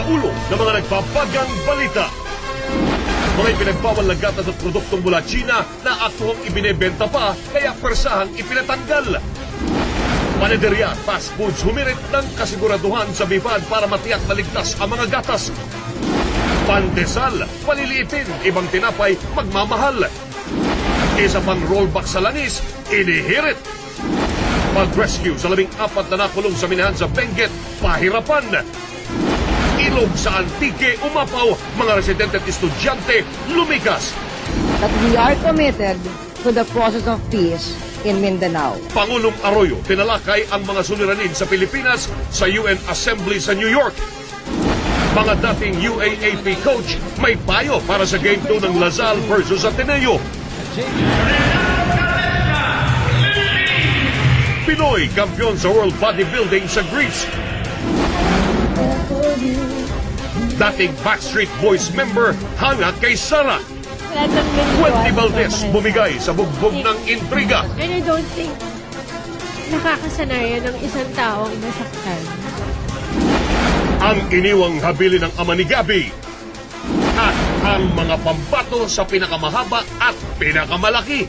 Sa ulo ng mga nagpapagang balita. Mga ipinagbawal na gatas at produktong mula China na aktuhang ibinebenta pa kaya persahang ipinatanggal. Panaderya at fast foods humirit ng kasiguraduhan sa BIFAD para matiyak na ligtas ang mga gatas. Pandesal, paliliitin, ibang tinapay, magmamahal. Isa pang rollback sa langis, inihirit. Pag-rescue sa 14 na nakulong sa minahan sa Benguet, pahirapan. Ilog sa Antique, umapaw, mga residente at estudyante, lumikas. That we are committed to the process of peace in Mindanao. Pangulong Arroyo, tinalakay ang mga suliranin sa Pilipinas sa UN Assembly sa New York. Mga dating UAAP coach, may payo para sa Game 2 ng Lazal versus Ateneo. Pinoy, kampiyon sa World Bodybuilding sa Greece. Dating Backstreet Boys member, hanga kay Sara. Wendy Valdez, bumigay sa bugbog ng intriga. And I don't think nakakasanayan ng isang taong nasaktan. Ang iniwang habili ng ama ni Gabi. At ang mga pambato sa pinakamahaba at pinakamalaki.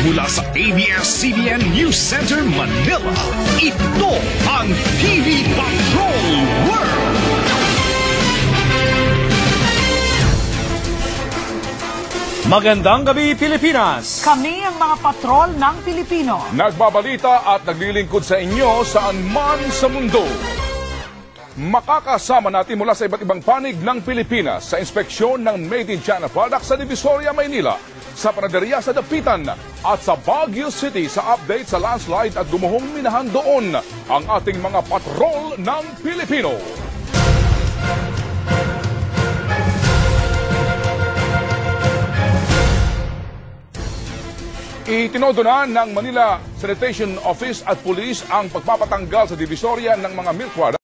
Mula sa ABS-CBN News Center, Manila, ito ang TV Patrol World! Magandang gabi, Pilipinas! Kami ang mga patrol ng Pilipino. Nagbabalita at naglilingkod sa inyo saan man sa mundo. Makakasama natin mula sa iba't ibang panig ng Pilipinas sa inspeksyon ng Made in China products sa Divisoria, Maynila, sa Panaderya sa Dapitan at sa Baguio City sa update sa landslide at gumuhong minahan doon ang ating mga patrol ng Pilipino. Itinodo na ng Manila Sanitation Office at Police ang pagpapatanggal sa Divisoria ng mga milk products